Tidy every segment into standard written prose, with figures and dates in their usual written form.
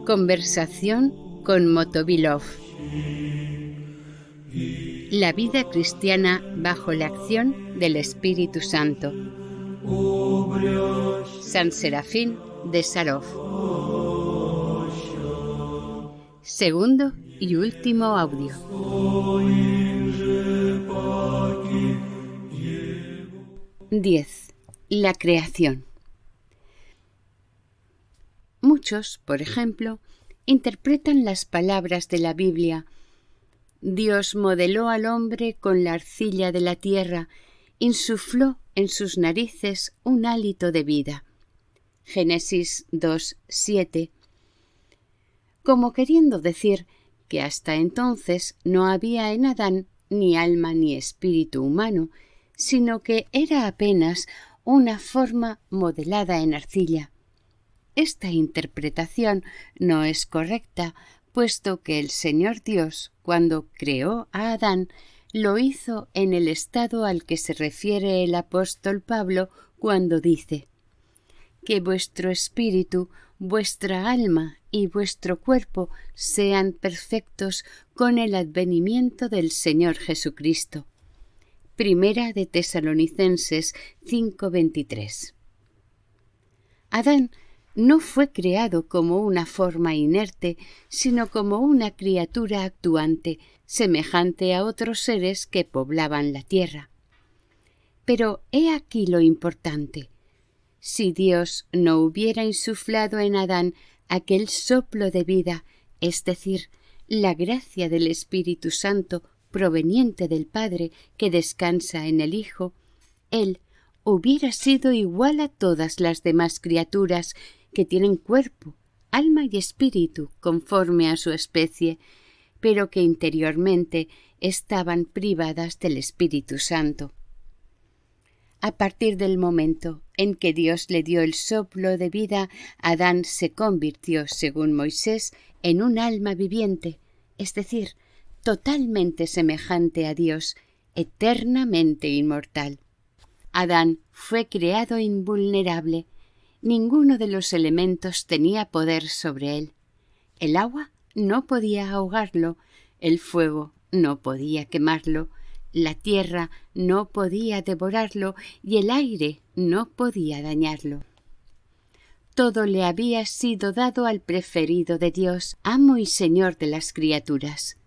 Conversación con Motovilov. La vida cristiana bajo la acción del Espíritu Santo. San Serafín de Sarov. Segundo y último audio. La creación. Muchos, por ejemplo, interpretan las palabras de la Biblia: Dios modeló al hombre con la arcilla de la tierra, insufló en sus narices un hálito de vida. Génesis 2:7. Como queriendo decir que hasta entonces no había en Adán ni alma ni espíritu humano, sino que era apenas una forma modelada en arcilla. Esta interpretación no es correcta, puesto que el Señor Dios, cuando creó a Adán, lo hizo en el estado al que se refiere el apóstol Pablo cuando dice: que vuestro espíritu, vuestra alma y vuestro cuerpo sean perfectos con el advenimiento del Señor Jesucristo. Primera de Tesalonicenses 5:23. Adán no fue creado como una forma inerte, sino como una criatura actuante, semejante a otros seres que poblaban la tierra. Pero he aquí lo importante. Si Dios no hubiera insuflado en Adán aquel soplo de vida, es decir, la gracia del Espíritu Santo proveniente del Padre que descansa en el Hijo, él hubiera sido igual a todas las demás criaturas que tienen cuerpo, alma y espíritu conforme a su especie, pero que interiormente estaban privadas del Espíritu Santo. A partir del momento en que Dios le dio el soplo de vida, Adán se convirtió, según Moisés, en un alma viviente, es decir, totalmente semejante a Dios, eternamente inmortal. Adán fue creado invulnerable. Ninguno de los elementos tenía poder sobre él. El agua no podía ahogarlo, el fuego no podía quemarlo, la tierra no podía devorarlo y el aire no podía dañarlo. Todo le había sido dado al preferido de Dios, amo y Señor de las criaturas.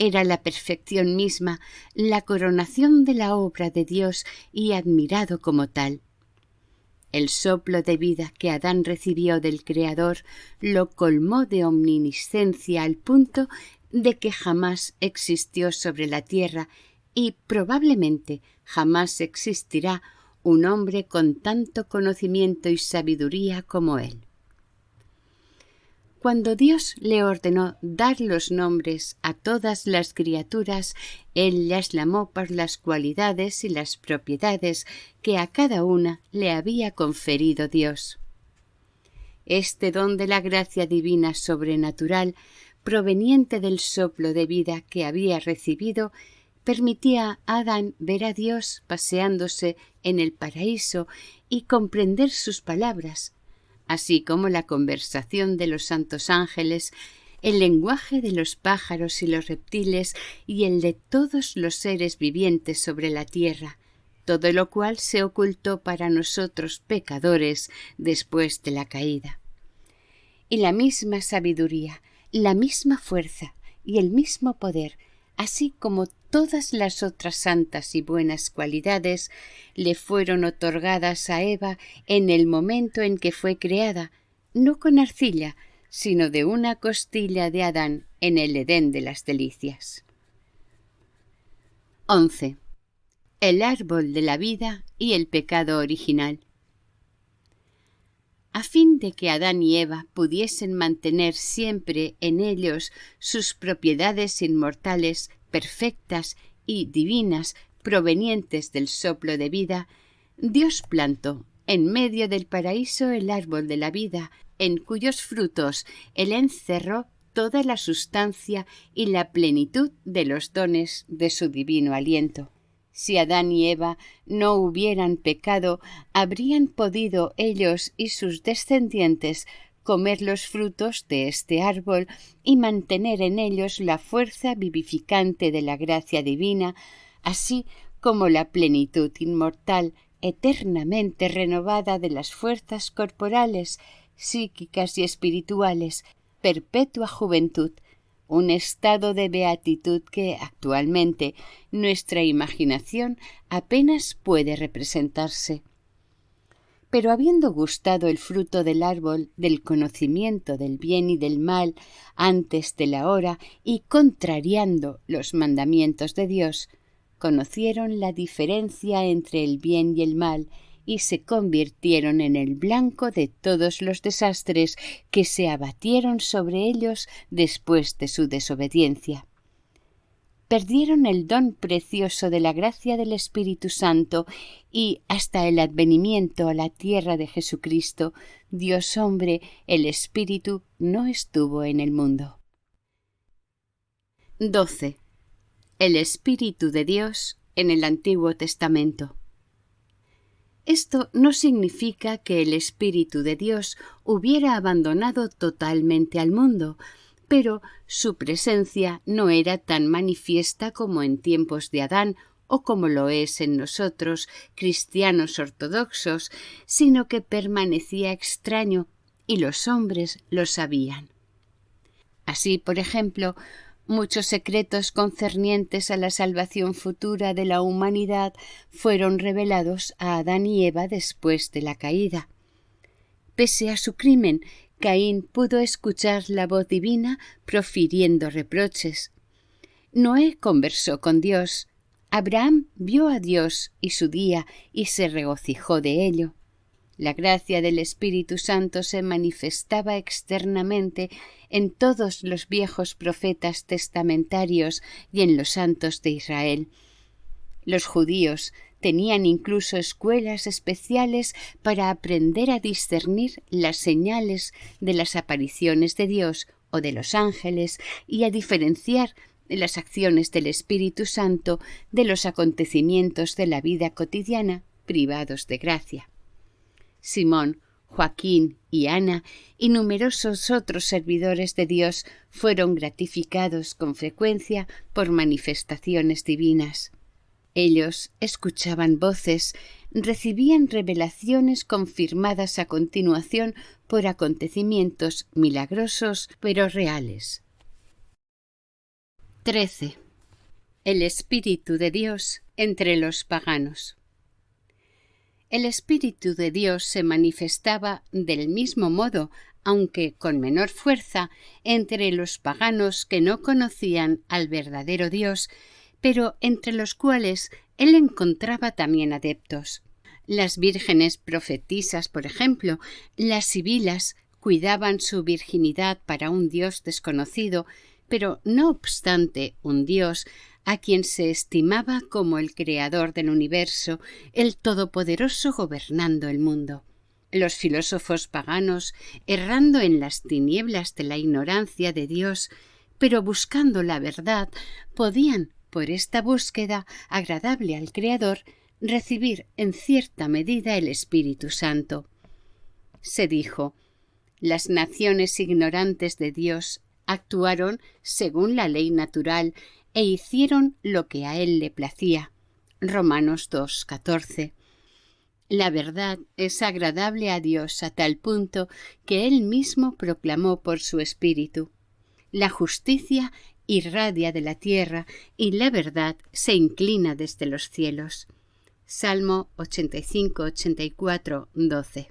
Era la perfección misma, la coronación de la obra de Dios y admirado como tal. El soplo de vida que Adán recibió del Creador lo colmó de omnisciencia al punto de que jamás existió sobre la tierra y probablemente jamás existirá un hombre con tanto conocimiento y sabiduría como él. Cuando Dios le ordenó dar los nombres a todas las criaturas, él las llamó por las cualidades y las propiedades que a cada una le había conferido Dios. Este don de la gracia divina sobrenatural, proveniente del soplo de vida que había recibido, permitía a Adán ver a Dios paseándose en el paraíso y comprender sus palabras, así como la conversación de los santos ángeles, el lenguaje de los pájaros y los reptiles y el de todos los seres vivientes sobre la tierra, todo lo cual se ocultó para nosotros pecadores después de la caída. Y la misma sabiduría, la misma fuerza y el mismo poder, así como todas las otras santas y buenas cualidades, le fueron otorgadas a Eva en el momento en que fue creada, no con arcilla, sino de una costilla de Adán en el Edén de las Delicias. 11. El árbol de la vida y el pecado original. A fin de que Adán y Eva pudiesen mantener siempre en ellos sus propiedades inmortales, perfectas y divinas provenientes del soplo de vida, Dios plantó en medio del paraíso el árbol de la vida, en cuyos frutos él encerró toda la sustancia y la plenitud de los dones de su divino aliento. Si Adán y Eva no hubieran pecado, habrían podido ellos y sus descendientes comer los frutos de este árbol y mantener en ellos la fuerza vivificante de la gracia divina, así como la plenitud inmortal, eternamente renovada de las fuerzas corporales, psíquicas y espirituales, perpetua juventud, un estado de beatitud que actualmente nuestra imaginación apenas puede representarse. Pero habiendo gustado el fruto del árbol del conocimiento del bien y del mal antes de la hora y contrariando los mandamientos de Dios, conocieron la diferencia entre el bien y el mal y se convirtieron en el blanco de todos los desastres que se abatieron sobre ellos después de su desobediencia. Perdieron el don precioso de la gracia del Espíritu Santo y, hasta el advenimiento a la tierra de Jesucristo, Dios hombre, el Espíritu, no estuvo en el mundo. 12. El Espíritu de Dios en el Antiguo Testamento. Esto no significa que el Espíritu de Dios hubiera abandonado totalmente al mundo, pero su presencia no era tan manifiesta como en tiempos de Adán o como lo es en nosotros, cristianos ortodoxos, sino que permanecía extraño y los hombres lo sabían. Así, por ejemplo, muchos secretos concernientes a la salvación futura de la humanidad fueron revelados a Adán y Eva después de la caída. Pese a su crimen, Caín pudo escuchar la voz divina profiriendo reproches. Noé conversó con Dios. Abraham vio a Dios y su día y se regocijó de ello. La gracia del Espíritu Santo se manifestaba externamente en todos los viejos profetas testamentarios y en los santos de Israel. Los judíos tenían incluso escuelas especiales para aprender a discernir las señales de las apariciones de Dios o de los ángeles y a diferenciar las acciones del Espíritu Santo de los acontecimientos de la vida cotidiana privados de gracia. Simón, Joaquín y Ana y numerosos otros servidores de Dios fueron gratificados con frecuencia por manifestaciones divinas. Ellos escuchaban voces, recibían revelaciones confirmadas a continuación por acontecimientos milagrosos pero reales. 13. El Espíritu de Dios entre los paganos. El Espíritu de Dios se manifestaba del mismo modo, aunque con menor fuerza, entre los paganos que no conocían al verdadero Dios, pero entre los cuales él encontraba también adeptos. Las vírgenes profetisas, por ejemplo, las sibilas, cuidaban su virginidad para un Dios desconocido, pero no obstante un Dios a quien se estimaba como el creador del universo, el todopoderoso gobernando el mundo. Los filósofos paganos, errando en las tinieblas de la ignorancia de Dios, pero buscando la verdad, podían, por esta búsqueda agradable al Creador, recibir en cierta medida el Espíritu Santo. Se dijo: las naciones ignorantes de Dios actuaron según la ley natural e hicieron lo que a él le placía. Romanos 2:14. La verdad es agradable a Dios a tal punto que él mismo proclamó por su Espíritu. La justicia irradia de la tierra y la verdad se inclina desde los cielos. Salmo 85-84-12.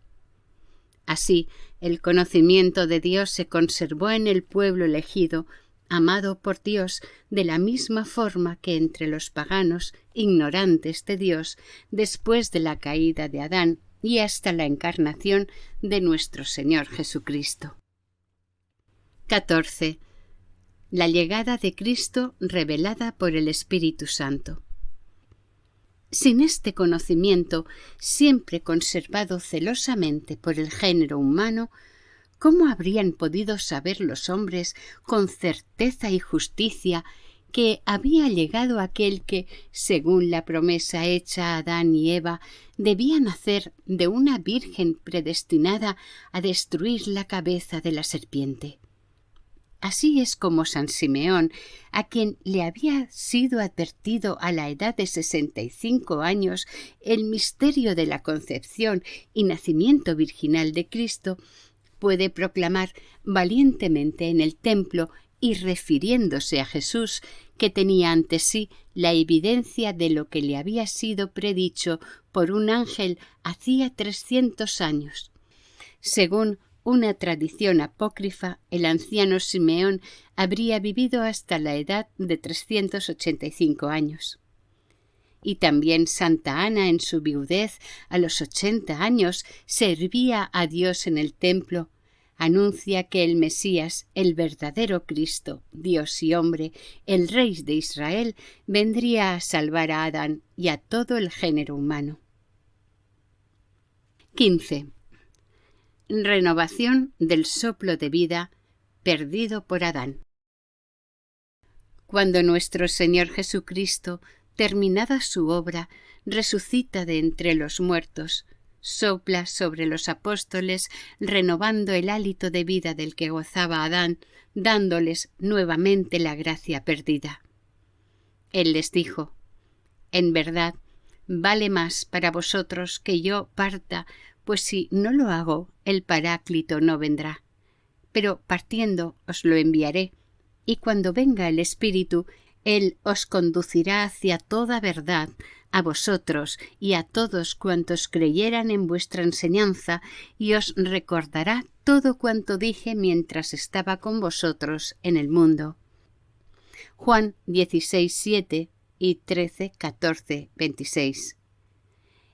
Así, el conocimiento de Dios se conservó en el pueblo elegido, amado por Dios, de la misma forma que entre los paganos, ignorantes de Dios, después de la caída de Adán y hasta la encarnación de nuestro Señor Jesucristo. 14. La llegada de Cristo revelada por el Espíritu Santo. Sin este conocimiento, siempre conservado celosamente por el género humano, ¿cómo habrían podido saber los hombres con certeza y justicia que había llegado aquel que, según la promesa hecha a Adán y Eva, debía nacer de una virgen predestinada a destruir la cabeza de la serpiente. Así es como San Simeón, a quien le había sido advertido a la edad de 65 años el misterio de la concepción y nacimiento virginal de Cristo, puede proclamar valientemente en el templo y refiriéndose a Jesús, que tenía ante sí la evidencia de lo que le había sido predicho por un ángel hacía 300 años. Según una tradición apócrifa, el anciano Simeón habría vivido hasta la edad de 385 años. Y también Santa Ana, en su viudez, a los 80 años, servía a Dios en el templo. Anuncia que el Mesías, el verdadero Cristo, Dios y hombre, el Rey de Israel, vendría a salvar a Adán y a todo el género humano. 15. Renovación del soplo de vida perdido por Adán. Cuando nuestro Señor Jesucristo, terminada su obra, resucita de entre los muertos, sopla sobre los apóstoles, renovando el hálito de vida del que gozaba Adán, dándoles nuevamente la gracia perdida. Él les dijo: «En verdad, vale más para vosotros que yo parta, pues si no lo hago, el Paráclito no vendrá. Pero partiendo os lo enviaré, y cuando venga el Espíritu, Él os conducirá hacia toda verdad, a vosotros y a todos cuantos creyeran en vuestra enseñanza, y os recordará todo cuanto dije mientras estaba con vosotros en el mundo». Juan 16:7 y 13:14-26.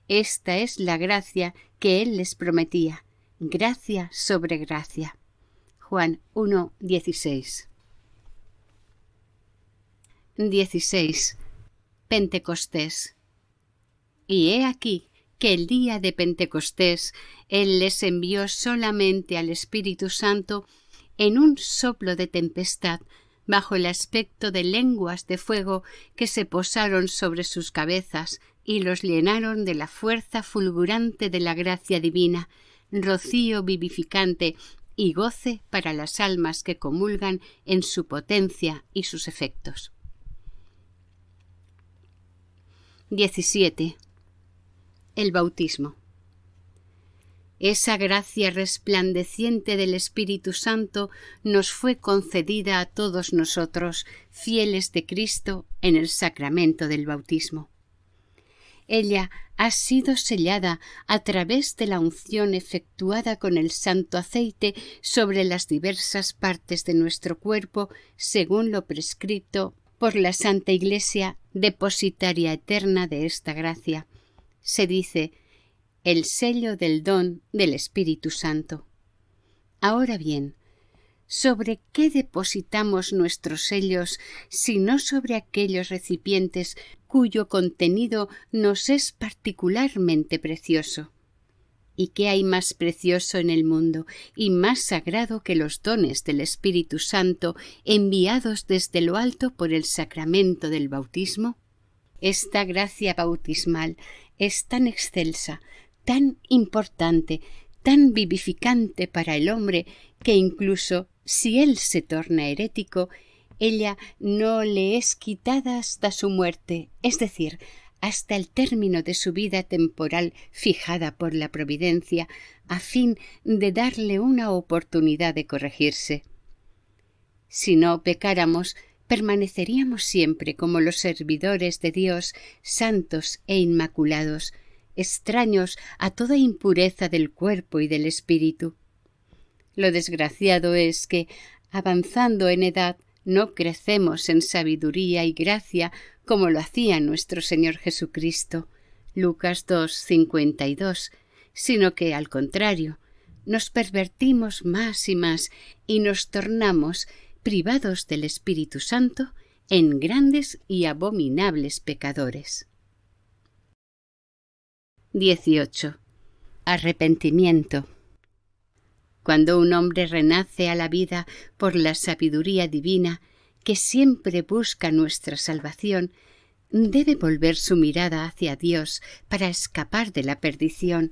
Esta es la gracia que Él les prometía, gracia sobre gracia. Juan 1:16. 16. Pentecostés. Y he aquí que el día de Pentecostés Él les envió solamente al Espíritu Santo en un soplo de tempestad, bajo el aspecto de lenguas de fuego que se posaron sobre sus cabezas y los llenaron de la fuerza fulgurante de la gracia divina, rocío vivificante y goce para las almas que comulgan en su potencia y sus efectos. 17. El bautismo. Esa gracia resplandeciente del Espíritu Santo nos fue concedida a todos nosotros, fieles de Cristo, en el sacramento del bautismo. Ella ha sido sellada a través de la unción efectuada con el santo aceite sobre las diversas partes de nuestro cuerpo, según lo prescrito por la Santa Iglesia, depositaria eterna de esta gracia. Se dice: el sello del don del Espíritu Santo. Ahora bien, ¿sobre qué depositamos nuestros sellos, sino sobre aquellos recipientes cuyo contenido nos es particularmente precioso? ¿Y qué hay más precioso en el mundo y más sagrado que los dones del Espíritu Santo enviados desde lo alto por el sacramento del bautismo? Esta gracia bautismal es tan excelsa, tan importante, tan vivificante para el hombre, que incluso si él se torna herético, ella no le es quitada hasta su muerte, es decir, hasta el término de su vida temporal fijada por la providencia, a fin de darle una oportunidad de corregirse. Si no pecáramos, permaneceríamos siempre como los servidores de Dios, santos e inmaculados, extraños a toda impureza del cuerpo y del espíritu. Lo desgraciado es que, avanzando en edad, no crecemos en sabiduría y gracia como lo hacía nuestro Señor Jesucristo, Lucas 2:52, sino que, al contrario, nos pervertimos más y más y nos tornamos, privados del Espíritu Santo, en grandes y abominables pecadores. 18. Arrepentimiento. Cuando un hombre renace a la vida por la sabiduría divina, que siempre busca nuestra salvación, debe volver su mirada hacia Dios para escapar de la perdición.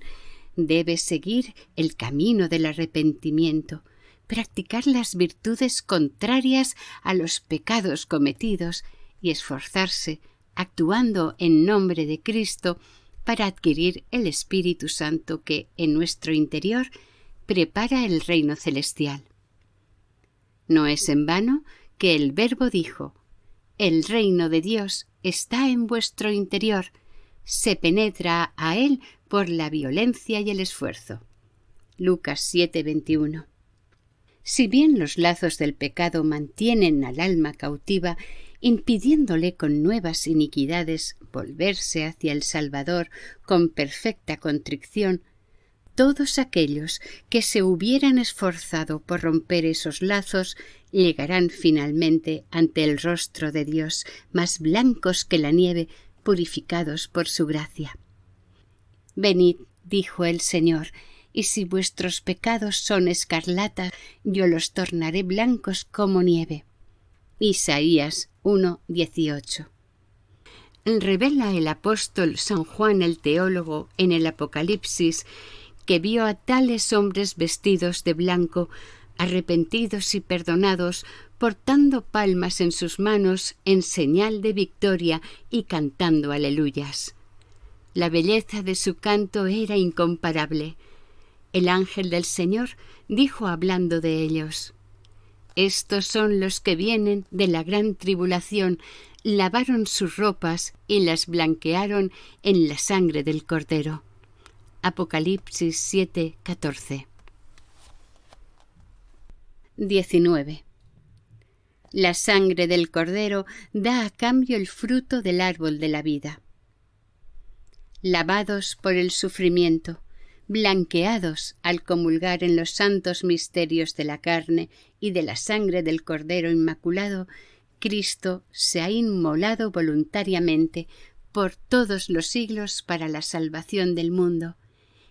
Debe seguir el camino del arrepentimiento, practicar las virtudes contrarias a los pecados cometidos y esforzarse, actuando en nombre de Cristo, para adquirir el Espíritu Santo que, en nuestro interior, prepara el reino celestial. No es en vano que el Verbo dijo: «El reino de Dios está en vuestro interior, se penetra a él por la violencia y el esfuerzo». Lucas 7:21. Si bien los lazos del pecado mantienen al alma cautiva, impidiéndole con nuevas iniquidades volverse hacia el Salvador con perfecta contrición, todos aquellos que se hubieran esforzado por romper esos lazos llegarán finalmente ante el rostro de Dios, más blancos que la nieve, purificados por su gracia. «Venid», dijo el Señor, «y si vuestros pecados son escarlata, yo los tornaré blancos como nieve». Isaías 1:18. Revela el apóstol San Juan el teólogo en el Apocalipsis que vio a tales hombres vestidos de blanco, arrepentidos y perdonados, portando palmas en sus manos en señal de victoria y cantando aleluyas. La belleza de su canto era incomparable. El ángel del Señor dijo hablando de ellos: «Estos son los que vienen de la gran tribulación, lavaron sus ropas y las blanquearon en la sangre del Cordero». Apocalipsis 7:14. 19. La sangre del Cordero da a cambio el fruto del árbol de la vida. Lavados por el sufrimiento, blanqueados al comulgar en los santos misterios de la carne y de la sangre del Cordero Inmaculado, Cristo se ha inmolado voluntariamente por todos los siglos para la salvación del mundo,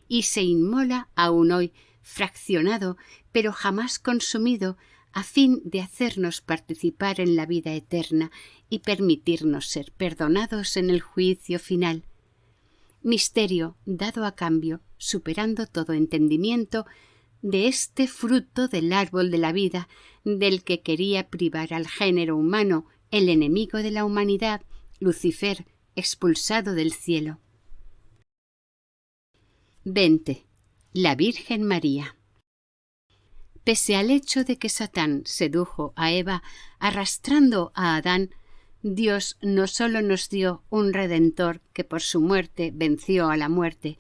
y se inmola aún hoy, fraccionado, pero jamás consumido, a fin de hacernos participar en la vida eterna y permitirnos ser perdonados en el juicio final. Misterio dado a cambio, superando todo entendimiento, de este fruto del árbol de la vida, del que quería privar al género humano, el enemigo de la humanidad, Lucifer, expulsado del cielo. 20. La Virgen María. Pese al hecho de que Satán sedujo a Eva arrastrando a Adán, Dios no solo nos dio un Redentor que por su muerte venció a la muerte,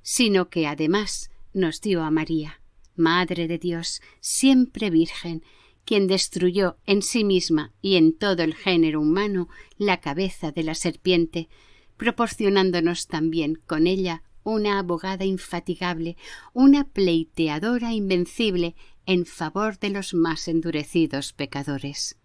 sino que además nos dio a María, Madre de Dios, siempre Virgen, quien destruyó en sí misma y en todo el género humano la cabeza de la serpiente, proporcionándonos también con ella una abogada infatigable, una pleiteadora invencible en favor de los más endurecidos pecadores.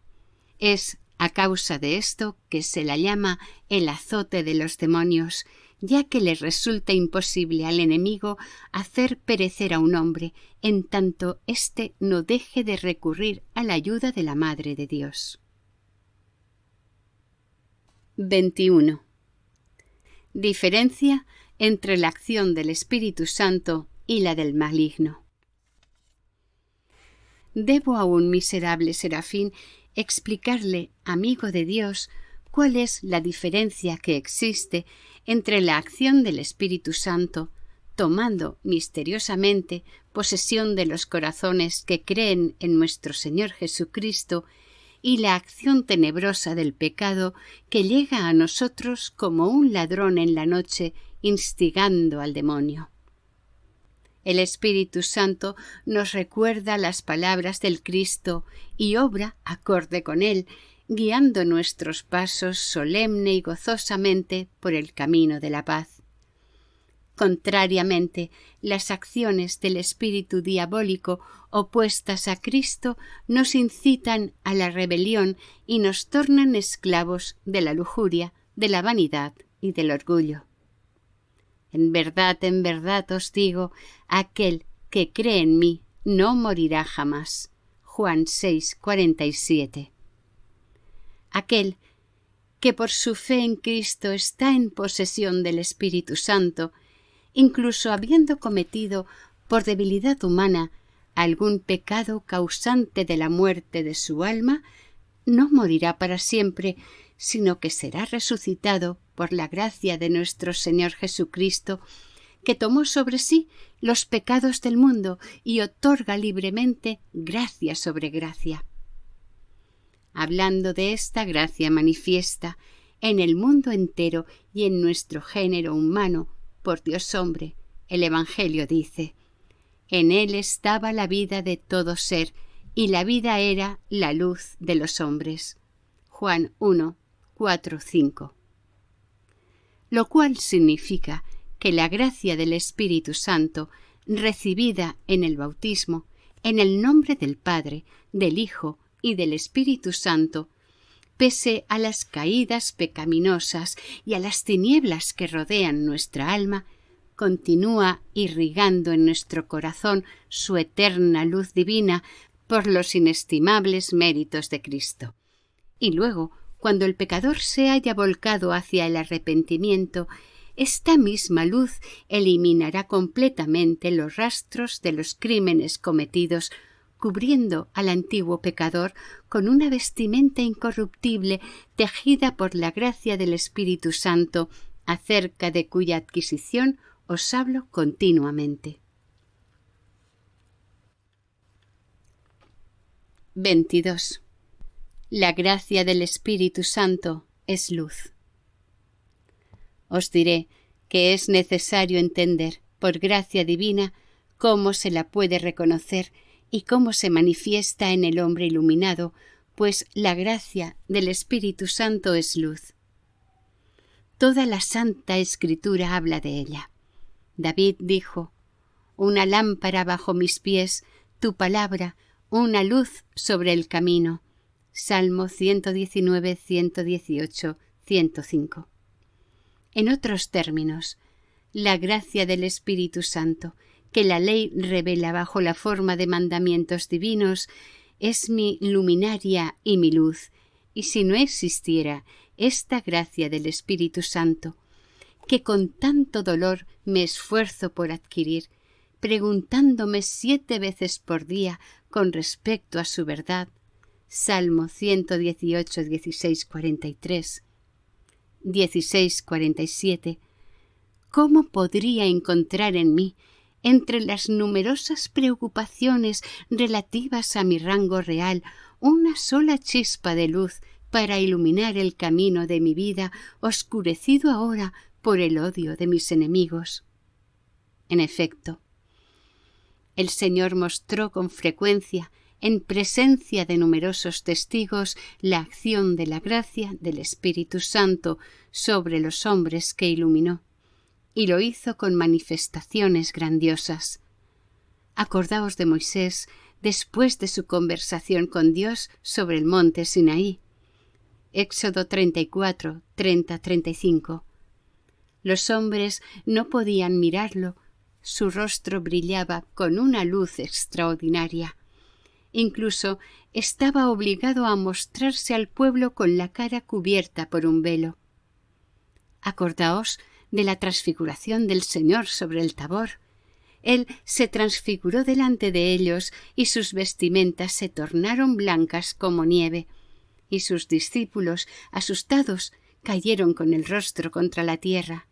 Es a causa de esto que se la llama el azote de los demonios, ya que le resulta imposible al enemigo hacer perecer a un hombre, en tanto éste no deje de recurrir a la ayuda de la Madre de Dios. 21. Diferencia entre la acción del Espíritu Santo y la del maligno. Debo a un miserable serafín explicarle, amigo de Dios, cuál es la diferencia que existe entre la acción del Espíritu Santo, tomando misteriosamente posesión de los corazones que creen en nuestro Señor Jesucristo, y la acción tenebrosa del pecado que llega a nosotros como un ladrón en la noche, instigando al demonio. El Espíritu Santo nos recuerda las palabras del Cristo y obra acorde con él, guiando nuestros pasos solemne y gozosamente por el camino de la paz. Contrariamente, las acciones del espíritu diabólico opuestas a Cristo nos incitan a la rebelión y nos tornan esclavos de la lujuria, de la vanidad y del orgullo. En verdad os digo, aquel que cree en mí no morirá jamás. Juan 6:47. aquel que por su fe en Cristo está en posesión del Espíritu Santo, incluso habiendo cometido por debilidad humana algún pecado causante de la muerte de su alma, no morirá para siempre, sino que será resucitado por la gracia de nuestro Señor Jesucristo, que tomó sobre sí los pecados del mundo y otorga libremente gracia sobre gracia. Hablando de esta gracia manifiesta en el mundo entero y en nuestro género humano por Dios hombre, el Evangelio dice: en él estaba la vida de todo ser, y la vida era la luz de los hombres. Juan 1, 4, 5. Lo cual significa que la gracia del Espíritu Santo, recibida en el bautismo, en el nombre del Padre, del Hijo y del Espíritu Santo, pese a las caídas pecaminosas y a las tinieblas que rodean nuestra alma, continúa irrigando en nuestro corazón su eterna luz divina por los inestimables méritos de Cristo. Y luego, cuando el pecador se haya volcado hacia el arrepentimiento, esta misma luz eliminará completamente los rastros de los crímenes cometidos, cubriendo al antiguo pecador con una vestimenta incorruptible tejida por la gracia del Espíritu Santo, acerca de cuya adquisición os hablo continuamente. 22. La gracia del Espíritu Santo es luz. Os diré que es necesario entender, por gracia divina, cómo se la puede reconocer y cómo se manifiesta en el hombre iluminado, pues la gracia del Espíritu Santo es luz. Toda la Santa Escritura habla de ella. David dijo: una lámpara bajo mis pies, tu palabra, una luz sobre el camino. Salmo 119, 118, 105. En otros términos, la gracia del Espíritu Santo, que la ley revela bajo la forma de mandamientos divinos, es mi luminaria y mi luz, y si no existiera esta gracia del Espíritu Santo, que con tanto dolor me esfuerzo por adquirir, preguntándome 7 veces por día con respecto a su verdad, Salmo 118, 16, 43, 16, 47, ¿cómo podría encontrar en mí, entre las numerosas preocupaciones relativas a mi rango real, una sola chispa de luz para iluminar el camino de mi vida, oscurecido ahora por el odio de mis enemigos? En efecto, el Señor mostró con frecuencia, en presencia de numerosos testigos, la acción de la gracia del Espíritu Santo sobre los hombres que iluminó, y lo hizo con manifestaciones grandiosas. Acordaos de Moisés después de su conversación con Dios sobre el monte Sinaí. Éxodo 34, 30-35. Los hombres no podían mirarlo, su rostro brillaba con una luz extraordinaria. Incluso estaba obligado a mostrarse al pueblo con la cara cubierta por un velo. Acordaos de la transfiguración del Señor sobre el Tabor. Él se transfiguró delante de ellos y sus vestimentas se tornaron blancas como nieve, y sus discípulos, asustados, cayeron con el rostro contra la tierra.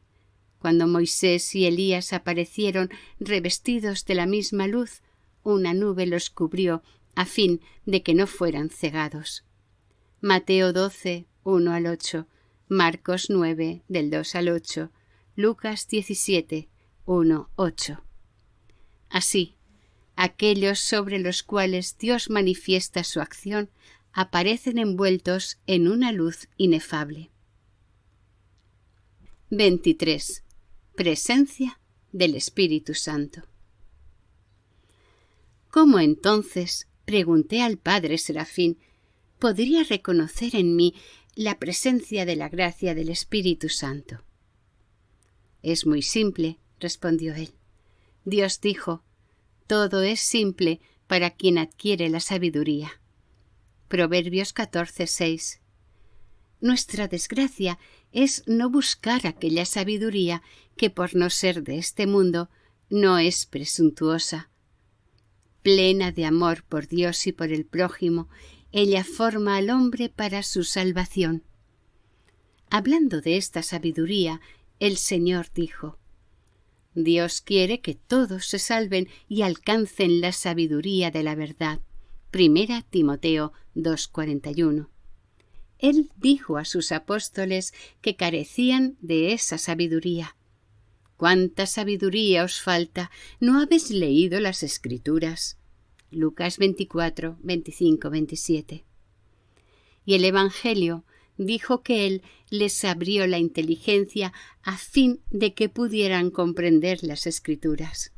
Cuando Moisés y Elías aparecieron revestidos de la misma luz, una nube los cubrió a fin de que no fueran cegados. Mateo 12, 1-8, Marcos 9, del 2-8, Lucas 17, 1-8. Así, aquellos sobre los cuales Dios manifiesta su acción aparecen envueltos en una luz inefable. 23. Presencia del Espíritu Santo. ¿Cómo entonces, pregunté al Padre Serafín, podría reconocer en mí la presencia de la gracia del Espíritu Santo? Es muy simple, respondió él. Dios dijo: todo es simple para quien adquiere la sabiduría. Proverbios 14, 6. Nuestra desgracia es no buscar aquella sabiduría que, por no ser de este mundo, no es presuntuosa. Plena de amor por Dios y por el prójimo, ella forma al hombre para su salvación. Hablando de esta sabiduría, el Señor dijo: Dios quiere que todos se salven y alcancen la sabiduría de la verdad. 1 Timoteo 2:41. Él dijo a sus apóstoles que carecían de esa sabiduría. ¿Cuánta sabiduría os falta? ¿No habéis leído las Escrituras? Lucas 24, 25, 27. Y el Evangelio dijo que Él les abrió la inteligencia a fin de que pudieran comprender las Escrituras.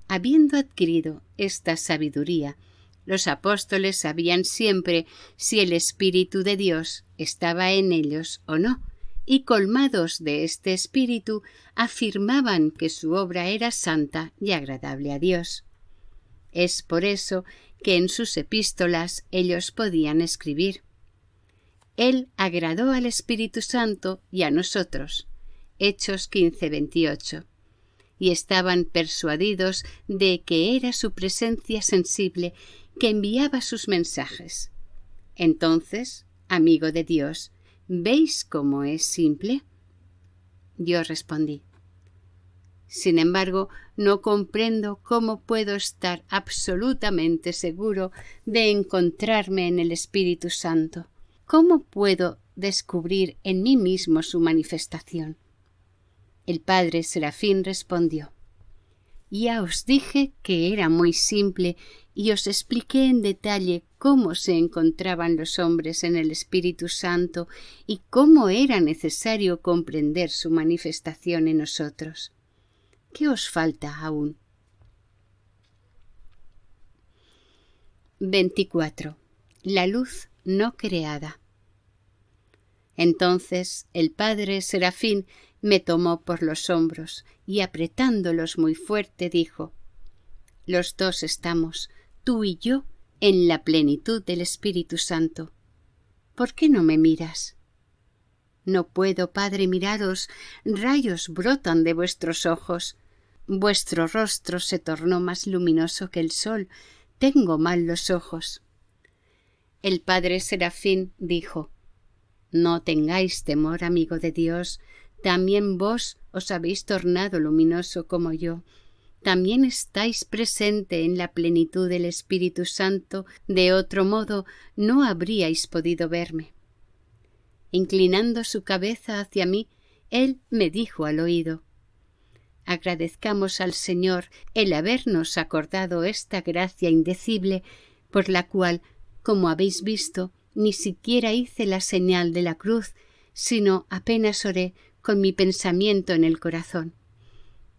Habiendo adquirido esta sabiduría, los apóstoles sabían siempre si el Espíritu de Dios estaba en ellos o no, y colmados de este espíritu afirmaban que su obra era santa y agradable a Dios. Es por eso que en sus epístolas ellos podían escribir: Él agradó al Espíritu Santo y a nosotros. Hechos 15:28. Y estaban persuadidos de que era su presencia sensible que enviaba sus mensajes. Entonces, amigo de Dios, ¿veis cómo es simple? Yo respondí: sin embargo, no comprendo cómo puedo estar absolutamente seguro de encontrarme en el Espíritu Santo. ¿Cómo puedo descubrir en mí mismo su manifestación? El padre Serafín respondió: ya os dije que era muy simple y os expliqué en detalle cómo se encontraban los hombres en el Espíritu Santo y cómo era necesario comprender su manifestación en nosotros. ¿Qué os falta aún? 24. La luz no creada. Entonces el padre Serafín me tomó por los hombros y apretándolos muy fuerte dijo: los dos estamos, tú y yo, en la plenitud del Espíritu Santo. ¿Por qué no me miras? No puedo, padre, miraros. Rayos brotan de vuestros ojos. Vuestro rostro se tornó más luminoso que el sol. Tengo mal los ojos. El padre Serafín dijo: no tengáis temor, amigo de Dios. También vos os habéis tornado luminoso como yo. También estáis presente en la plenitud del Espíritu Santo. De otro modo no habríais podido verme. Inclinando su cabeza hacia mí, él me dijo al oído: agradezcamos al Señor el habernos acordado esta gracia indecible, por la cual, como habéis visto, ni siquiera hice la señal de la cruz, sino apenas oré con mi pensamiento en el corazón.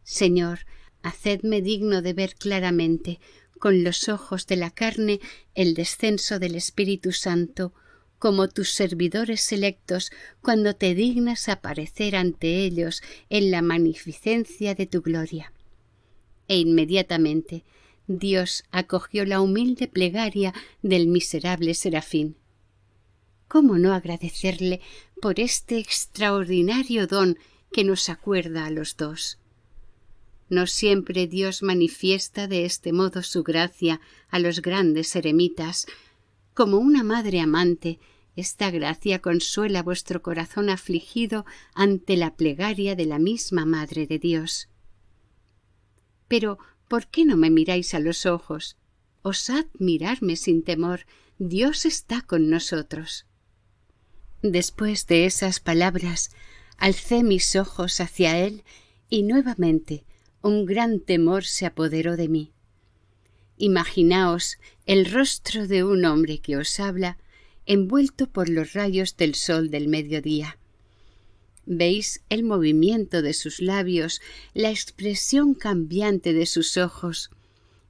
Señor, hacedme digno de ver claramente, con los ojos de la carne, el descenso del Espíritu Santo, como tus servidores selectos, cuando te dignas aparecer ante ellos en la magnificencia de tu gloria. E inmediatamente Dios acogió la humilde plegaria del miserable Serafín. ¿Cómo no agradecerle por este extraordinario don que nos acuerda a los dos? No siempre Dios manifiesta de este modo su gracia a los grandes eremitas. Como una madre amante, esta gracia consuela vuestro corazón afligido ante la plegaria de la misma Madre de Dios. Pero, ¿por qué no me miráis a los ojos? Osad mirarme sin temor. Dios está con nosotros. Después de esas palabras, alcé mis ojos hacia él y nuevamente un gran temor se apoderó de mí. Imaginaos el rostro de un hombre que os habla, envuelto por los rayos del sol del mediodía. Veis el movimiento de sus labios, la expresión cambiante de sus ojos.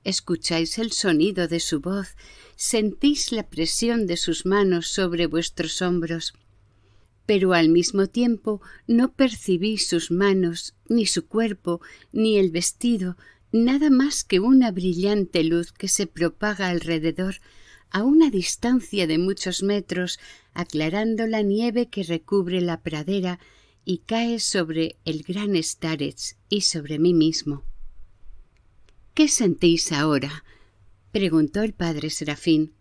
Escucháis el sonido de su voz, sentís la presión de sus manos sobre vuestros hombros. Pero al mismo tiempo no percibís sus manos, ni su cuerpo, ni el vestido, nada más que una brillante luz que se propaga alrededor, a una distancia de muchos metros, aclarando la nieve que recubre la pradera y cae sobre el gran Starets y sobre mí mismo. —¿Qué sentís ahora? —preguntó el padre Serafín.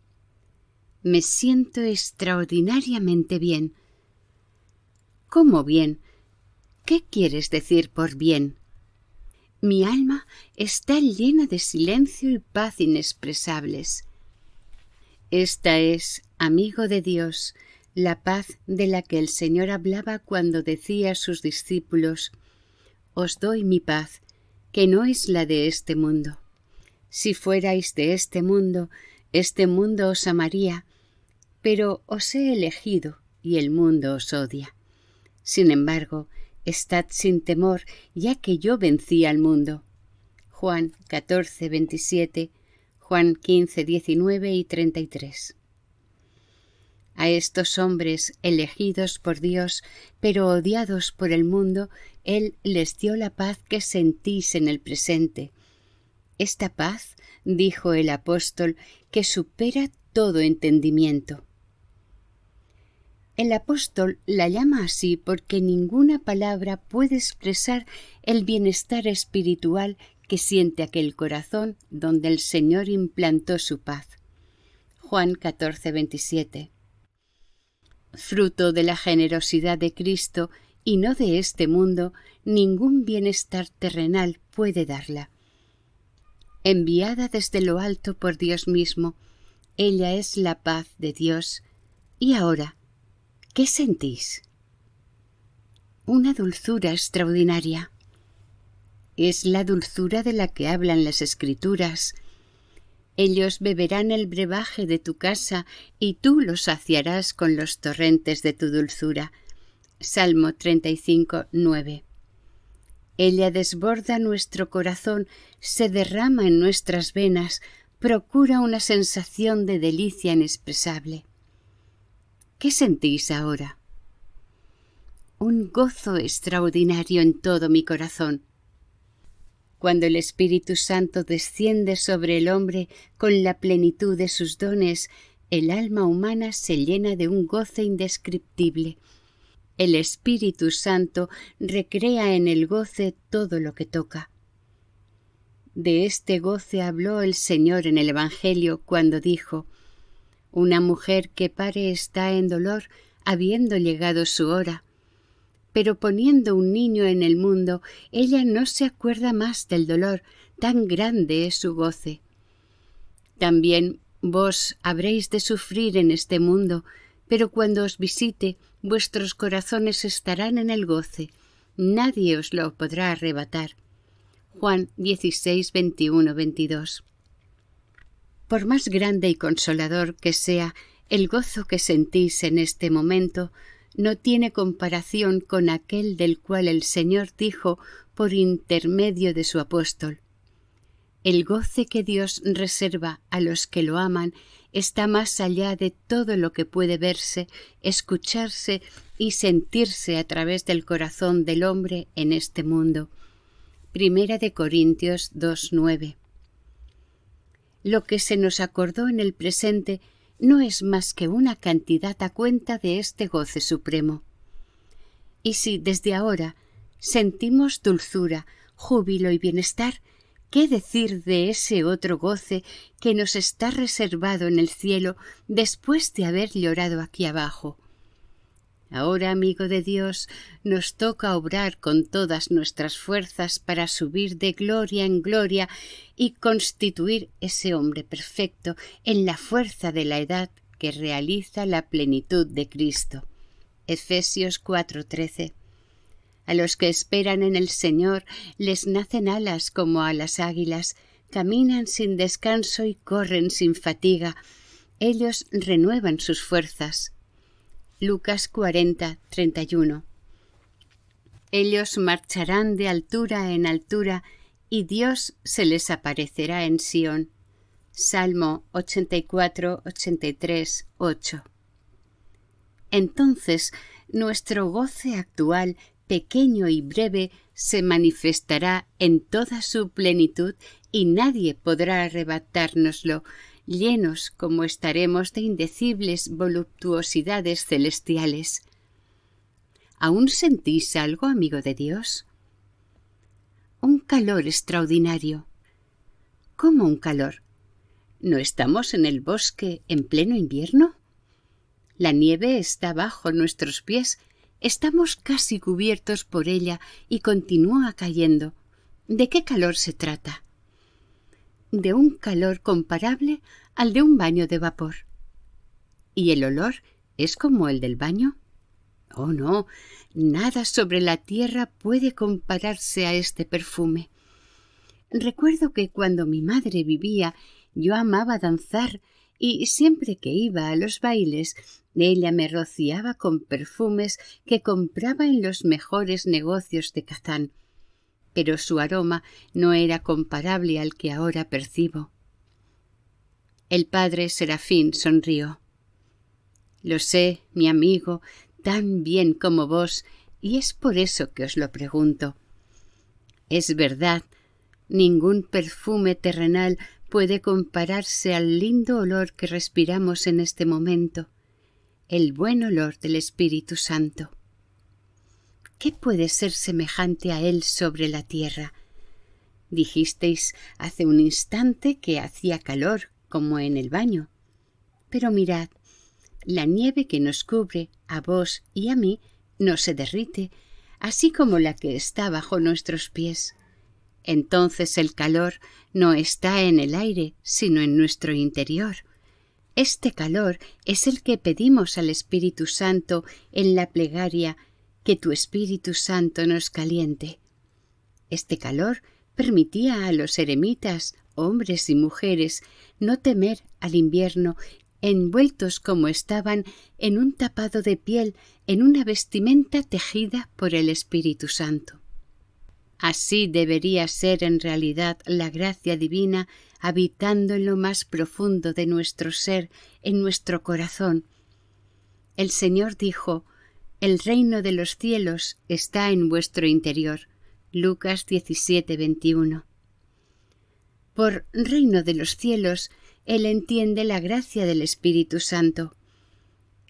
—Me siento extraordinariamente bien. —¿Cómo bien? ¿Qué quieres decir por bien? Mi alma está llena de silencio y paz inexpresables. Esta es, amigo de Dios, la paz de la que el Señor hablaba cuando decía a sus discípulos: «Os doy mi paz, que no es la de este mundo. Si fuerais de este mundo os amaría, pero os he elegido y el mundo os odia. Sin embargo, estad sin temor, ya que yo vencí al mundo». Juan 14, 27, Juan 15, 19 y 33. A estos hombres elegidos por Dios, pero odiados por el mundo, Él les dio la paz que sentís en el presente. Esta paz, dijo el apóstol, que supera todo entendimiento. El apóstol la llama así porque ninguna palabra puede expresar el bienestar espiritual que siente aquel corazón donde el Señor implantó su paz. Juan 14, 27. Fruto de la generosidad de Cristo y no de este mundo, ningún bienestar terrenal puede darla. Enviada desde lo alto por Dios mismo, ella es la paz de Dios. Y ahora, ¿qué sentís? Una dulzura extraordinaria. Es la dulzura de la que hablan las Escrituras. Ellos beberán el brebaje de tu casa y tú los saciarás con los torrentes de tu dulzura. Salmo 35, 9. Ella desborda nuestro corazón, se derrama en nuestras venas, procura una sensación de delicia inexpresable. ¿Qué sentís ahora? Un gozo extraordinario en todo mi corazón. Cuando el Espíritu Santo desciende sobre el hombre con la plenitud de sus dones, el alma humana se llena de un goce indescriptible. El Espíritu Santo recrea en el goce todo lo que toca. De este goce habló el Señor en el Evangelio cuando dijo: «Una mujer que pare está en dolor, habiendo llegado su hora. Pero poniendo un niño en el mundo, ella no se acuerda más del dolor, tan grande es su goce. También vos habréis de sufrir en este mundo, pero cuando os visite, vuestros corazones estarán en el goce. Nadie os lo podrá arrebatar». Juan 16, 21, 22. Por más grande y consolador que sea el gozo que sentís en este momento, no tiene comparación con aquel del cual el Señor dijo por intermedio de su apóstol: «El goce que Dios reserva a los que lo aman está más allá de todo lo que puede verse, escucharse y sentirse a través del corazón del hombre en este mundo». Primera de Corintios 2:9. Lo que se nos acordó en el presente no es más que una cantidad a cuenta de este goce supremo. Y si desde ahora sentimos dulzura, júbilo y bienestar, ¿qué decir de ese otro goce que nos está reservado en el cielo después de haber llorado aquí abajo? Ahora, amigo de Dios, nos toca obrar con todas nuestras fuerzas para subir de gloria en gloria y constituir ese hombre perfecto en la fuerza de la edad que realiza la plenitud de Cristo. Efesios 4:13. A los que esperan en el Señor les nacen alas como a las águilas, caminan sin descanso y corren sin fatiga. Ellos renuevan sus fuerzas. Lucas 40:31. Ellos marcharán de altura en altura y Dios se les aparecerá en Sión. Salmo 84, 83, 8. Entonces nuestro goce actual, pequeño y breve, se manifestará en toda su plenitud y nadie podrá arrebatárnoslo, llenos como estaremos de indecibles voluptuosidades celestiales. ¿Aún sentís algo, amigo de Dios? Un calor extraordinario. ¿Cómo un calor? ¿No estamos en el bosque en pleno invierno? La nieve está bajo nuestros pies, estamos casi cubiertos por ella y continúa cayendo. ¿De qué calor se trata? De un calor comparable al de un baño de vapor. ¿Y el olor es como el del baño? Oh, no, nada sobre la tierra puede compararse a este perfume. Recuerdo que cuando mi madre vivía, yo amaba danzar y siempre que iba a los bailes, ella me rociaba con perfumes que compraba en los mejores negocios de Kazán, pero su aroma no era comparable al que ahora percibo. El padre Serafín sonrió. Lo sé, mi amigo, tan bien como vos, y es por eso que os lo pregunto. Es verdad, ningún perfume terrenal puede compararse al lindo olor que respiramos en este momento, el buen olor del Espíritu Santo. ¿Qué puede ser semejante a él sobre la tierra? Dijisteis hace un instante que hacía calor, como en el baño. Pero mirad, la nieve que nos cubre, a vos y a mí, no se derrite, así como la que está bajo nuestros pies. Entonces el calor no está en el aire, sino en nuestro interior. Este calor es el que pedimos al Espíritu Santo en la plegaria, que tu Espíritu Santo nos caliente. Este calor permitía a los eremitas, hombres y mujeres, no temer al invierno, envueltos como estaban en un tapado de piel, en una vestimenta tejida por el Espíritu Santo. Así debería ser en realidad la gracia divina habitando en lo más profundo de nuestro ser, en nuestro corazón. El Señor dijo: «El reino de los cielos está en vuestro interior». Lucas 17:21. Por reino de los cielos, Él entiende la gracia del Espíritu Santo.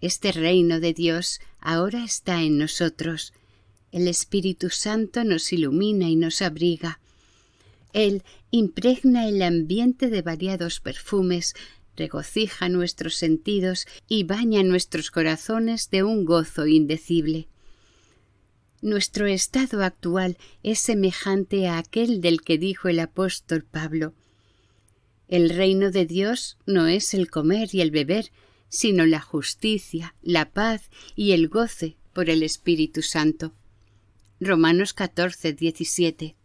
Este reino de Dios ahora está en nosotros. El Espíritu Santo nos ilumina y nos abriga. Él impregna el ambiente de variados perfumes, regocija nuestros sentidos y baña nuestros corazones de un gozo indecible. Nuestro estado actual es semejante a aquel del que dijo el apóstol Pablo: «El reino de Dios no es el comer y el beber, sino la justicia, la paz y el goce por el Espíritu Santo». Romanos 14:17.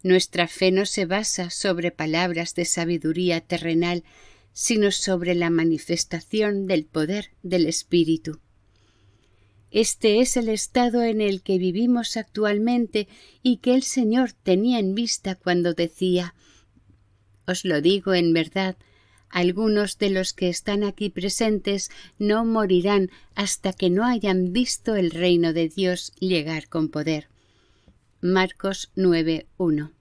Nuestra fe no se basa sobre palabras de sabiduría terrenal, sino sobre la manifestación del poder del Espíritu. Este es el estado en el que vivimos actualmente y que el Señor tenía en vista cuando decía: «Os lo digo en verdad, algunos de los que están aquí presentes no morirán hasta que no hayan visto el reino de Dios llegar con poder». Marcos 9:1.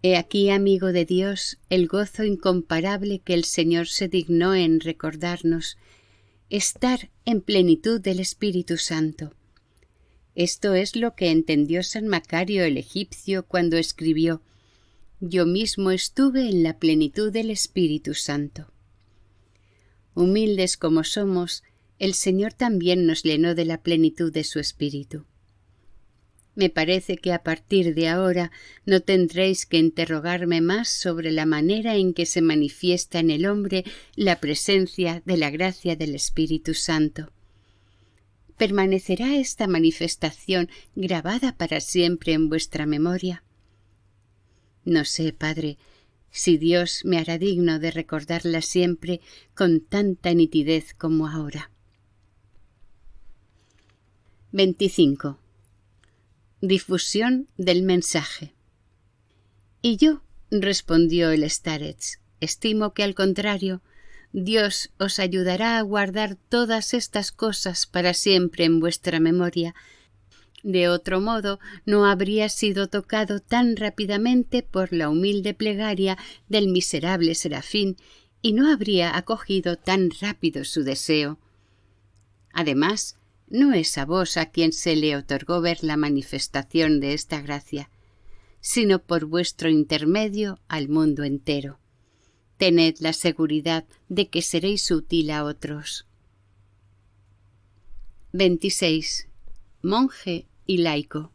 He aquí, amigo de Dios, el gozo incomparable que el Señor se dignó en recordarnos: estar en plenitud del Espíritu Santo. Esto es lo que entendió San Macario el egipcio cuando escribió: «Yo mismo estuve en la plenitud del Espíritu Santo». Humildes como somos, el Señor también nos llenó de la plenitud de su Espíritu. Me parece que a partir de ahora no tendréis que interrogarme más sobre la manera en que se manifiesta en el hombre la presencia de la gracia del Espíritu Santo. ¿Permanecerá esta manifestación grabada para siempre en vuestra memoria? No sé, Padre, si Dios me hará digno de recordarla siempre con tanta nitidez como ahora. 25. Difusión del mensaje. Y yo, respondió el starets, estimo que al contrario, Dios os ayudará a guardar todas estas cosas para siempre en vuestra memoria, De otro modo, no habría sido tocado tan rápidamente por la humilde plegaria del miserable serafín y no habría acogido tan rápido su deseo. Además, no es a vos a quien se le otorgó ver la manifestación de esta gracia, sino por vuestro intermedio al mundo entero. Tened la seguridad de que seréis útil a otros. 26. Monje y laico.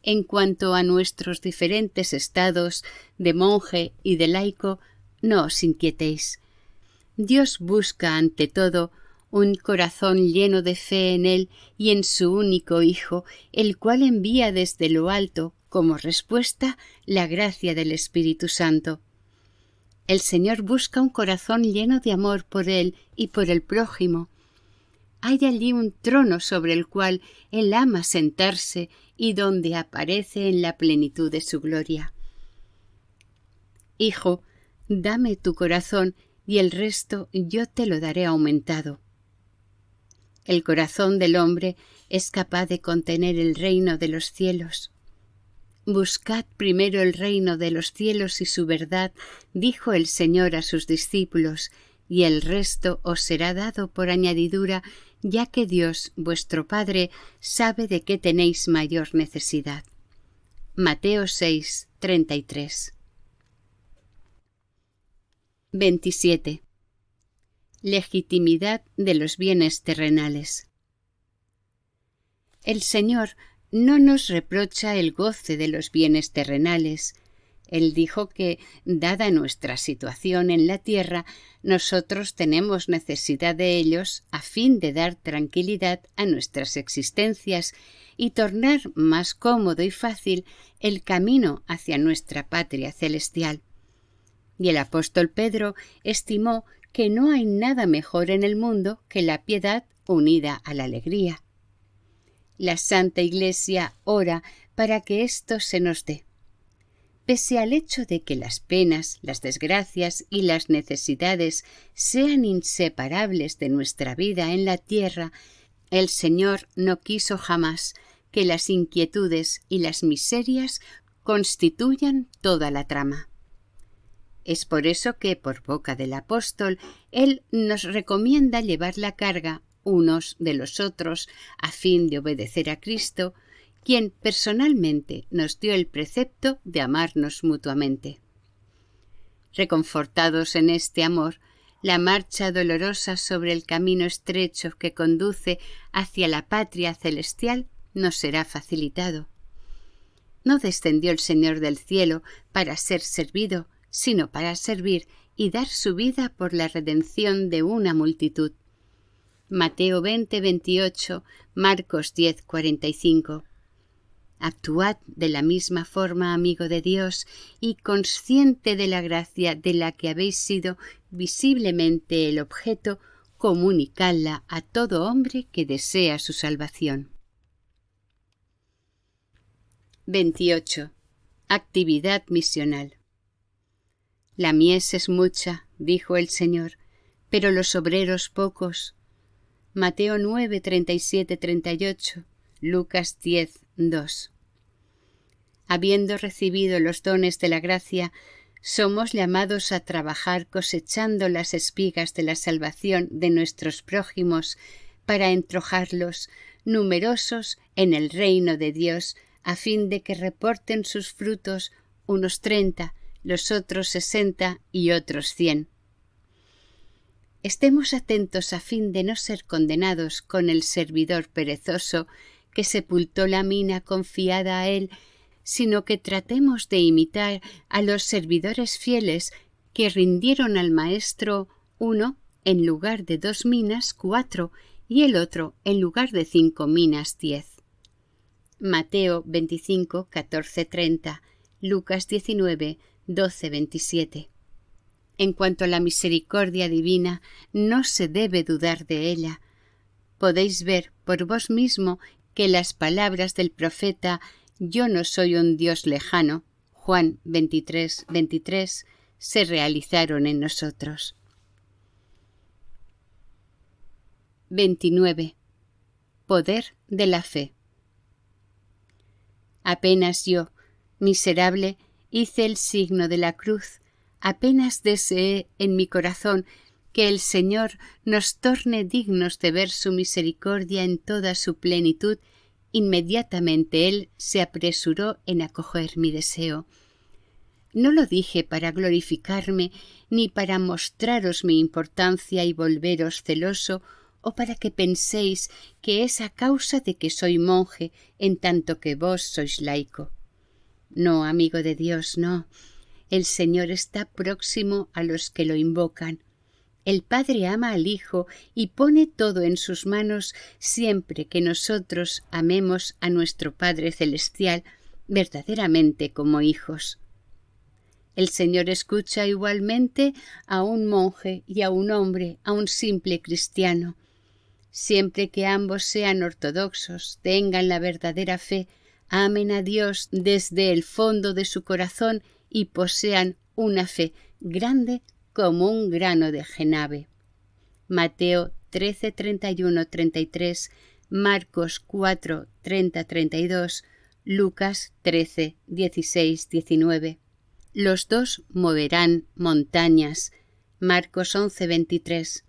En cuanto a nuestros diferentes estados de monje y de laico, no os inquietéis. Dios busca ante todo un corazón lleno de fe en Él y en su único Hijo, el cual envía desde lo alto, como respuesta, la gracia del Espíritu Santo. El Señor busca un corazón lleno de amor por Él y por el prójimo. Hay allí un trono sobre el cual Él ama sentarse y donde aparece en la plenitud de su gloria. Hijo, dame tu corazón y el resto yo te lo daré aumentado. El corazón del hombre es capaz de contener el reino de los cielos. Buscad primero el reino de los cielos y su verdad, dijo el Señor a sus discípulos, y el resto os será dado por añadidura, ya que Dios, vuestro Padre, sabe de qué tenéis mayor necesidad. Mateo 6, 33. 27. Legitimidad de los bienes terrenales. El Señor no nos reprocha el goce de los bienes terrenales. Él dijo que, dada nuestra situación en la tierra, nosotros tenemos necesidad de ellos a fin de dar tranquilidad a nuestras existencias y tornar más cómodo y fácil el camino hacia nuestra patria celestial. Y el apóstol Pedro estimó que no hay nada mejor en el mundo que la piedad unida a la alegría. La Santa Iglesia ora para que esto se nos dé. Pese al hecho de que las penas, las desgracias y las necesidades sean inseparables de nuestra vida en la tierra, el Señor no quiso jamás que las inquietudes y las miserias constituyan toda la trama. Es por eso que, por boca del apóstol, él nos recomienda llevar la carga unos de los otros a fin de obedecer a Cristo, quien personalmente nos dio el precepto de amarnos mutuamente. Reconfortados en este amor, la marcha dolorosa sobre el camino estrecho que conduce hacia la patria celestial nos será facilitado. No descendió el Señor del cielo para ser servido, sino para servir y dar su vida por la redención de una multitud. Mateo 20, 28, Marcos 10, 45. Actuad de la misma forma, amigo de Dios, y consciente de la gracia de la que habéis sido visiblemente el objeto, comunicadla a todo hombre que desea su salvación. 28. Actividad misional. La mies es mucha, dijo el Señor, pero los obreros pocos. Mateo 9, 37, 38, Lucas 10, 2. Habiendo recibido los dones de la gracia, somos llamados a trabajar cosechando las espigas de la salvación de nuestros prójimos para entrojarlos, numerosos, en el reino de Dios, a fin de que reporten sus frutos unos 30, los otros 60 y otros 100. Estemos atentos a fin de no ser condenados con el servidor perezoso que sepultó la mina confiada a él, sino que tratemos de imitar a los servidores fieles que rindieron al Maestro uno en lugar de 2 minas 4 y el otro en lugar de 5 minas 10. Mateo 25, 14, 30, Lucas 19, 12, 27. En cuanto a la misericordia divina, no se debe dudar de ella. Podéis ver por vos mismo que las palabras del profeta «Yo no soy un Dios lejano», Juan 23, 23, se realizaron en nosotros. 29. Poder de la fe. Apenas yo, miserable, hice el signo de la cruz, apenas deseé en mi corazón que el Señor nos torne dignos de ver su misericordia en toda su plenitud, inmediatamente Él se apresuró en acoger mi deseo. No lo dije para glorificarme, ni para mostraros mi importancia y volveros celoso, o para que penséis que es a causa de que soy monje, en tanto que vos sois laico. No, amigo de Dios, no. El Señor está próximo a los que lo invocan. El Padre ama al Hijo y pone todo en sus manos siempre que nosotros amemos a nuestro Padre Celestial verdaderamente como hijos. El Señor escucha igualmente a un monje y a un hombre, a un simple cristiano. Siempre que ambos sean ortodoxos, tengan la verdadera fe, amen a Dios desde el fondo de su corazón y posean una fe grande como un grano de jenave. Mateo 13, 31, 33, Marcos 4, 30, 32, Lucas 13, 16, 19. Los dos moverán montañas. Marcos 11, 23.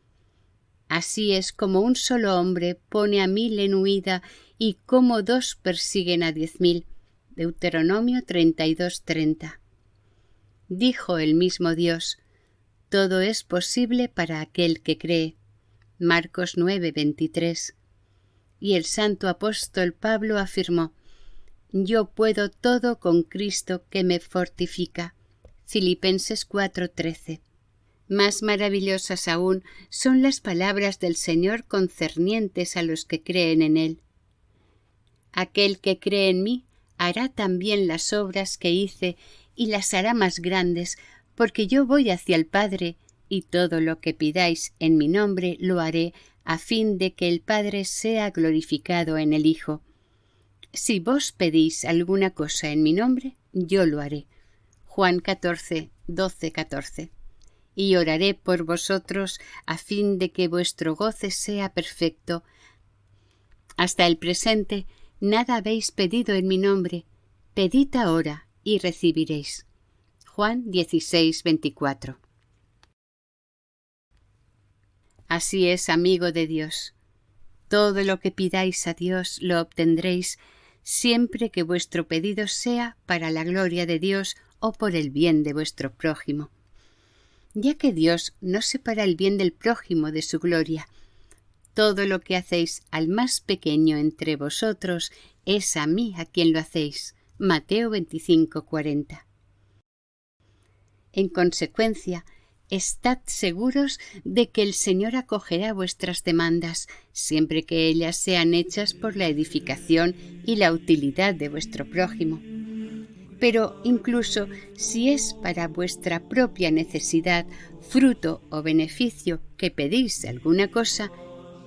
Así es como un solo hombre pone a 1000 en huida y como 2 persiguen a 10.000. Deuteronomio 32, 30. Dijo el mismo Dios: todo es posible para aquel que cree. Marcos 9, 23. Y el santo apóstol Pablo afirmó: yo puedo todo con Cristo que me fortifica. Filipenses 4, 13. Más maravillosas aún son las palabras del Señor concernientes a los que creen en Él. Aquel que cree en mí hará también las obras que hice y las hará más grandes, porque yo voy hacia el Padre, y todo lo que pidáis en mi nombre lo haré, a fin de que el Padre sea glorificado en el Hijo. Si vos pedís alguna cosa en mi nombre, yo lo haré. Juan 14, 12, 14. Y oraré por vosotros a fin de que vuestro goce sea perfecto. Hasta el presente nada habéis pedido en mi nombre. Pedid ahora y recibiréis. Juan 16, 24. Así es, amigo de Dios. Todo lo que pidáis a Dios lo obtendréis, siempre que vuestro pedido sea para la gloria de Dios o por el bien de vuestro prójimo. Ya que Dios no separa el bien del prójimo de su gloria, todo lo que hacéis al más pequeño entre vosotros es a mí a quien lo hacéis. Mateo 25, 40. En consecuencia, estad seguros de que el Señor acogerá vuestras demandas, siempre que ellas sean hechas por la edificación y la utilidad de vuestro prójimo. Pero incluso si es para vuestra propia necesidad, fruto o beneficio que pedís alguna cosa,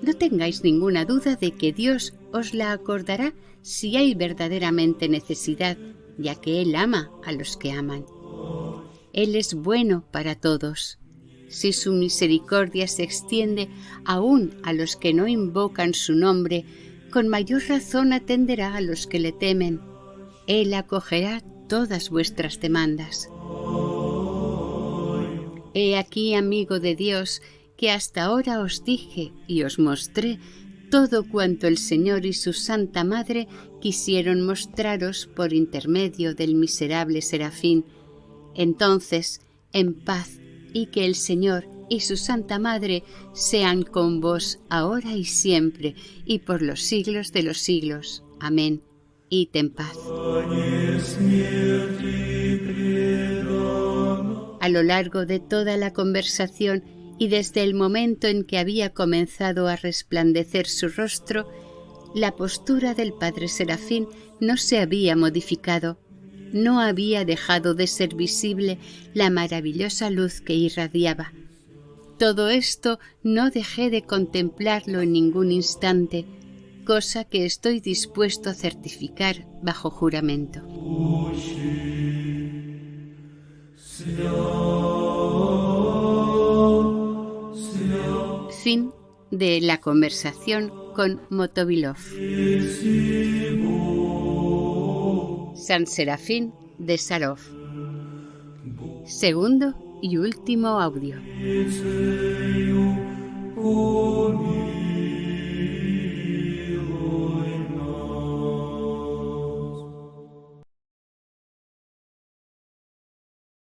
no tengáis ninguna duda de que Dios os la acordará si hay verdaderamente necesidad, ya que Él ama a los que aman. Él es bueno para todos. Si su misericordia se extiende aún a los que no invocan su nombre, con mayor razón atenderá a los que le temen. Él acogerá todas vuestras demandas. He aquí, amigo de Dios, que hasta ahora os dije y os mostré todo cuanto el Señor y su Santa Madre quisieron mostraros por intermedio del miserable Serafín. Entonces, en paz, y que el Señor y su Santa Madre sean con vos ahora y siempre, y por los siglos de los siglos. Amén. Id en paz. A lo largo de toda la conversación y desde el momento en que había comenzado a resplandecer su rostro, la postura del padre Serafín no se había modificado. No había dejado de ser visible la maravillosa luz que irradiaba. Todo esto no dejé de contemplarlo en ningún instante, cosa que estoy dispuesto a certificar bajo juramento. Fin de la conversación con Motovilov. San Serafín de Sarov. Segundo y último audio.